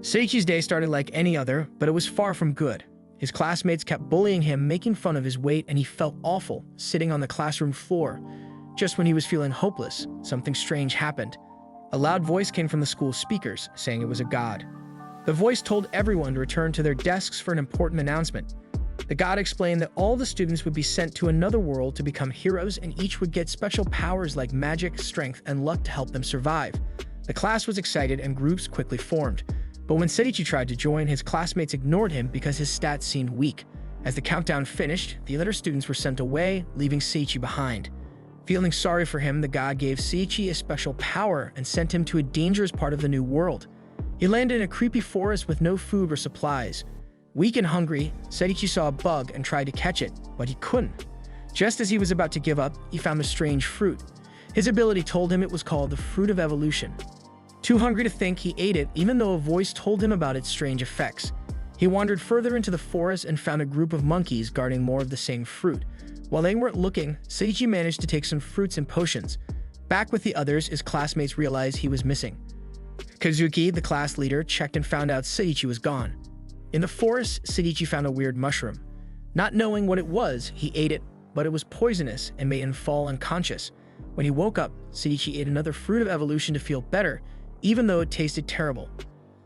Seiichi's day started like any other, but it was far from good. His classmates kept bullying him, making fun of his weight, and he felt awful, sitting on the classroom floor. Just when he was feeling hopeless, something strange happened. A loud voice came from the school speakers, saying it was a god. The voice told everyone to return to their desks for an important announcement. The god explained that all the students would be sent to another world to become heroes, and each would get special powers like magic, strength, and luck to help them survive. The class was excited and groups quickly formed. But when Seiichi tried to join, his classmates ignored him because his stats seemed weak. As the countdown finished, the other students were sent away, leaving Seiichi behind. Feeling sorry for him, the god gave Seiichi a special power and sent him to a dangerous part of the new world. He landed in a creepy forest with no food or supplies. Weak and hungry, Seiichi saw a bug and tried to catch it, but he couldn't. Just as he was about to give up, he found a strange fruit. His ability told him it was called the Fruit of Evolution. Too hungry to think, he ate it, even though a voice told him about its strange effects. He wandered further into the forest and found a group of monkeys guarding more of the same fruit. While they weren't looking, Seiichi managed to take some fruits and potions. Back with the others, his classmates realized he was missing. Kazuki, the class leader, checked and found out Seiichi was gone. In the forest, Seiichi found a weird mushroom. Not knowing what it was, he ate it, but it was poisonous and made him fall unconscious. When he woke up, Seiichi ate another fruit of evolution to feel better, even though it tasted terrible.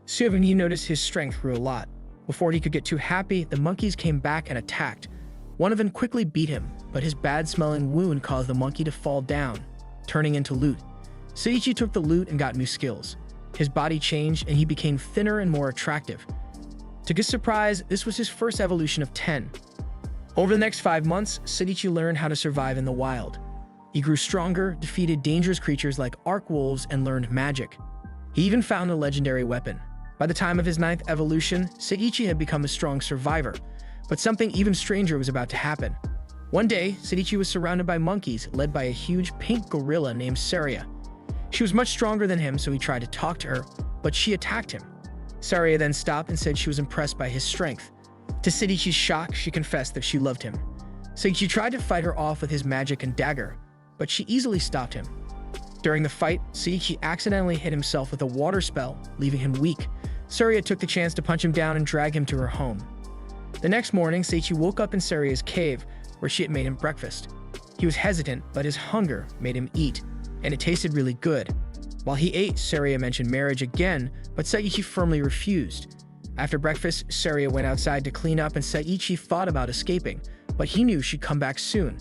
Soon he noticed his strength grew a lot. Before he could get too happy, the monkeys came back and attacked. One of them quickly beat him, but his bad-smelling wound caused the monkey to fall down, turning into loot. Seiichi took the loot and got new skills. His body changed and he became thinner and more attractive. To his surprise, this was his first evolution of 10. Over the next 5 months, Seiichi learned how to survive in the wild. He grew stronger, defeated dangerous creatures like arc wolves, and learned magic. He even found a legendary weapon. By the time of his 9th evolution, Seiichi had become a strong survivor, but something even stranger was about to happen. One day, Seiichi was surrounded by monkeys, led by a huge pink gorilla named Saria. She was much stronger than him, so he tried to talk to her, but she attacked him. Saria then stopped and said she was impressed by his strength. To Seiichi's shock, she confessed that she loved him. Seiichi tried to fight her off with his magic and dagger, but she easily stopped him. During the fight, Seiichi accidentally hit himself with a water spell, leaving him weak. Saria took the chance to punch him down and drag him to her home. The next morning, Seiichi woke up in Saria's cave, where she had made him breakfast. He was hesitant, but his hunger made him eat, and it tasted really good. While he ate, Saria mentioned marriage again, but Seiichi firmly refused. After breakfast, Saria went outside to clean up and Seiichi thought about escaping, but he knew she'd come back soon.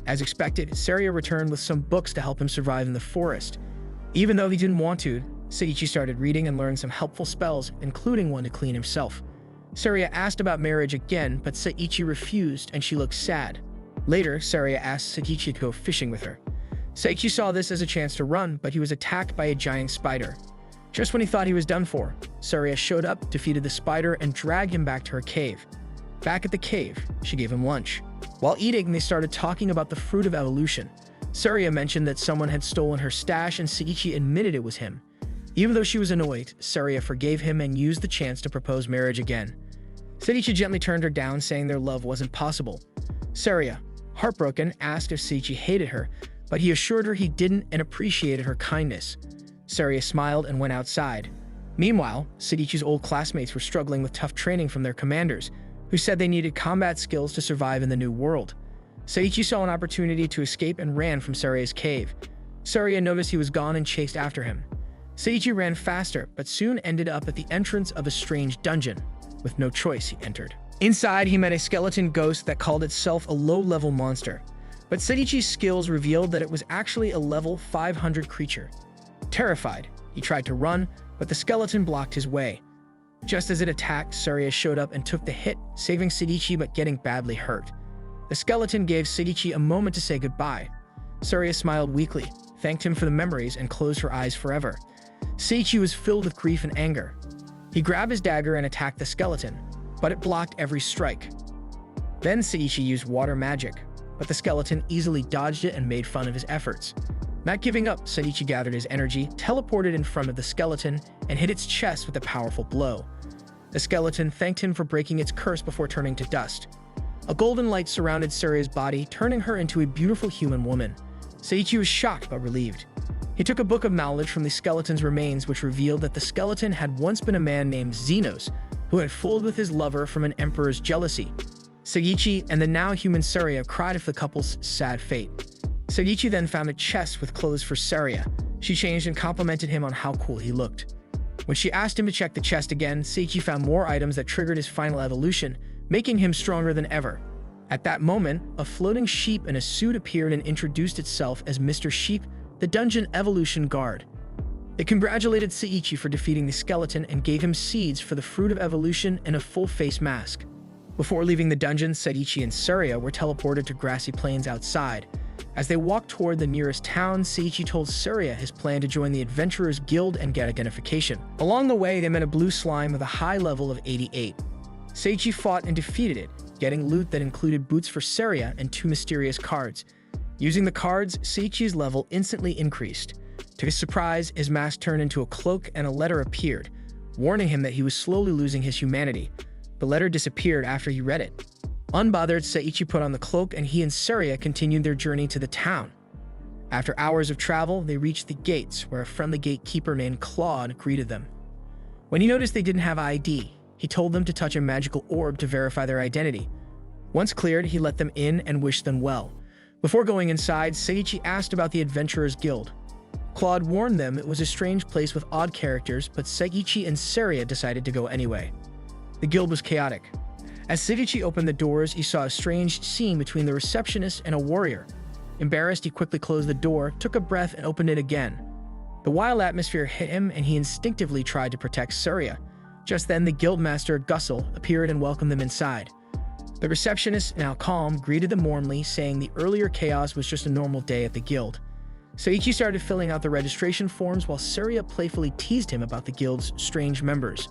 As expected, Saria returned with some books to help him survive in the forest. Even though he didn't want to, Seiichi started reading and learned some helpful spells, including one to clean himself. Saria asked about marriage again, but Seiichi refused and she looked sad. Later, Saria asked Seiichi to go fishing with her. Seiichi saw this as a chance to run, but he was attacked by a giant spider. Just when he thought he was done for, Saria showed up, defeated the spider, and dragged him back to her cave. Back at the cave, she gave him lunch. While eating, they started talking about the Fruit of Evolution. Saria mentioned that someone had stolen her stash and Seiichi admitted it was him. Even though she was annoyed, Saria forgave him and used the chance to propose marriage again. Seiichi gently turned her down, saying their love wasn't possible. Saria, heartbroken, asked if Seiichi hated her, but he assured her he didn't and appreciated her kindness. Saria smiled and went outside. Meanwhile, Seiichi's old classmates were struggling with tough training from their commanders, who said they needed combat skills to survive in the new world. Seiichi saw an opportunity to escape and ran from Saria's cave. Saria noticed he was gone and chased after him. Seiichi ran faster, but soon ended up at the entrance of a strange dungeon. With no choice, he entered. Inside, he met a skeleton ghost that called itself a low-level monster. But Seiichi's skills revealed that it was actually a level 500 creature. Terrified, he tried to run, but the skeleton blocked his way. Just as it attacked, Saria showed up and took the hit, saving Seiichi but getting badly hurt. The skeleton gave Seiichi a moment to say goodbye. Saria smiled weakly, thanked him for the memories, and closed her eyes forever. Seiichi was filled with grief and anger. He grabbed his dagger and attacked the skeleton, but it blocked every strike. Then Seiichi used water magic, but the skeleton easily dodged it and made fun of his efforts. Not giving up, Seiichi gathered his energy, teleported in front of the skeleton, and hit its chest with a powerful blow. The skeleton thanked him for breaking its curse before turning to dust. A golden light surrounded Saria's body, turning her into a beautiful human woman. Seiichi was shocked but relieved. He took a book of knowledge from the skeleton's remains, which revealed that the skeleton had once been a man named Xenos, who had fooled with his lover from an emperor's jealousy. Seiichi and the now human Seiya cried for the couple's sad fate. Seiichi then found a chest with clothes for Seiya. She changed and complimented him on how cool he looked. When she asked him to check the chest again, Seiichi found more items that triggered his final evolution, making him stronger than ever. At that moment, a floating sheep in a suit appeared and introduced itself as Mr. Sheep, the dungeon evolution guard. It congratulated Seiichi for defeating the skeleton and gave him seeds for the fruit of evolution and a full face mask. Before leaving the dungeon, Seiichi and Seiya were teleported to grassy plains outside. As they walked toward the nearest town, Seiichi told Seiya his plan to join the Adventurers Guild and get identification. Along the way, they met a blue slime with a high level of 88. Seiichi fought and defeated it, getting loot that included boots for Seiya and 2 mysterious cards. Using the cards, Seiichi's level instantly increased. To his surprise, his mask turned into a cloak and a letter appeared, warning him that he was slowly losing his humanity. The letter disappeared after he read it. Unbothered, Seiichi put on the cloak and he and Seiya continued their journey to the town. After hours of travel, they reached the gates, where a friendly gatekeeper named Claude greeted them. When he noticed they didn't have ID, he told them to touch a magical orb to verify their identity. Once cleared, he let them in and wished them well. Before going inside, Seiichi asked about the Adventurers Guild. Claude warned them it was a strange place with odd characters, but Seiichi and Seiya decided to go anyway. The guild was chaotic. As Seiichi opened the doors, he saw a strange scene between the receptionist and a warrior. Embarrassed, he quickly closed the door, took a breath, and opened it again. The wild atmosphere hit him, and he instinctively tried to protect Seiya. Just then, the guildmaster, Gussel, appeared and welcomed them inside. The receptionist, now calm, greeted them warmly, saying the earlier chaos was just a normal day at the guild. Seiichi started filling out the registration forms while Seiya playfully teased him about the guild's strange members.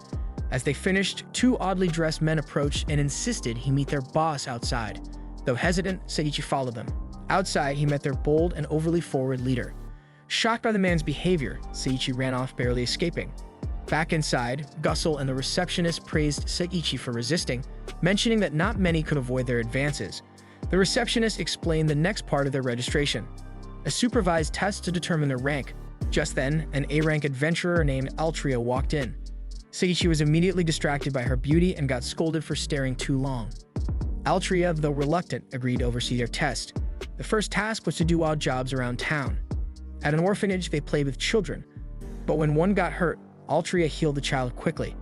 As they finished, 2 oddly dressed men approached and insisted he meet their boss outside. Though hesitant, Seiichi followed them. Outside, he met their bold and overly forward leader. Shocked by the man's behavior, Seiichi ran off, barely escaping. Back inside, Gussel and the receptionist praised Seiichi for resisting, mentioning that not many could avoid their advances. The receptionist explained the next part of their registration: a supervised test to determine their rank. Just then, an A-rank adventurer named Altria walked in. Seiichi was immediately distracted by her beauty and got scolded for staring too long. Altria, though reluctant, agreed to oversee their test. The first task was to do odd jobs around town. At an orphanage, they played with children, but when one got hurt, Altria healed the child quickly.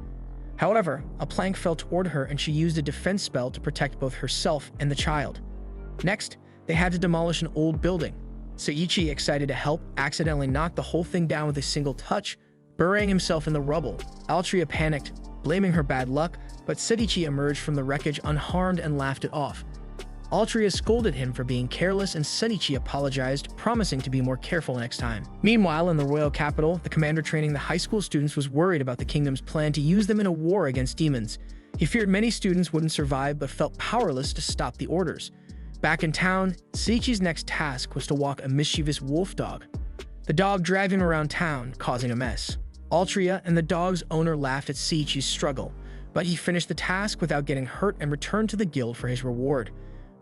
However, a plank fell toward her and she used a defense spell to protect both herself and the child. Next, they had to demolish an old building. Seiichi, excited to help, accidentally knocked the whole thing down with a single touch, burying himself in the rubble. Altria panicked, blaming her bad luck, but Seiichi emerged from the wreckage unharmed and laughed it off. Altria scolded him for being careless and Seiichi apologized, promising to be more careful next time. Meanwhile, in the royal capital, the commander training the high school students was worried about the kingdom's plan to use them in a war against demons. He feared many students wouldn't survive but felt powerless to stop the orders. Back in town, Seiichi's next task was to walk a mischievous wolf dog. The dog dragged him around town, causing a mess. Altria and the dog's owner laughed at Seiichi's struggle, but he finished the task without getting hurt and returned to the guild for his reward.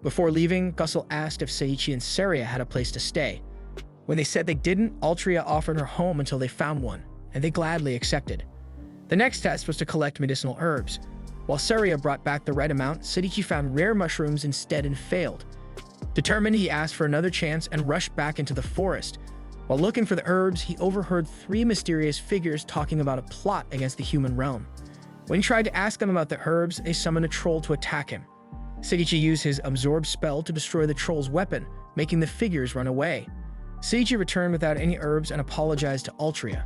Before leaving, Gussel asked if Seiichi and Seiya had a place to stay. When they said they didn't, Altria offered her home until they found one, and they gladly accepted. The next test was to collect medicinal herbs. While Seiya brought back the right amount, Seiichi found rare mushrooms instead and failed. Determined, he asked for another chance and rushed back into the forest. While looking for the herbs, he overheard 3 mysterious figures talking about a plot against the human realm. When he tried to ask them about the herbs, they summoned a troll to attack him. Seiichi used his absorb spell to destroy the troll's weapon, making the figures run away. Seiichi returned without any herbs and apologized to Altria.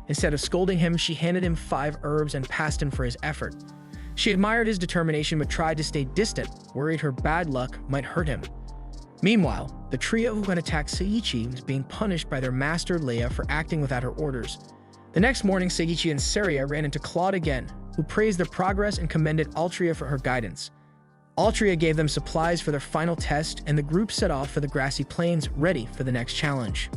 Instead of scolding him, she handed him 5 herbs and passed him for his effort. She admired his determination but tried to stay distant, worried her bad luck might hurt him. Meanwhile, the trio who had attacked Seiichi was being punished by their master Leia for acting without her orders. The next morning, Seiichi and Seiya ran into Claude again, who praised their progress and commended Altria for her guidance. Altria gave them supplies for their final test, and the group set off for the grassy plains, ready for the next challenge.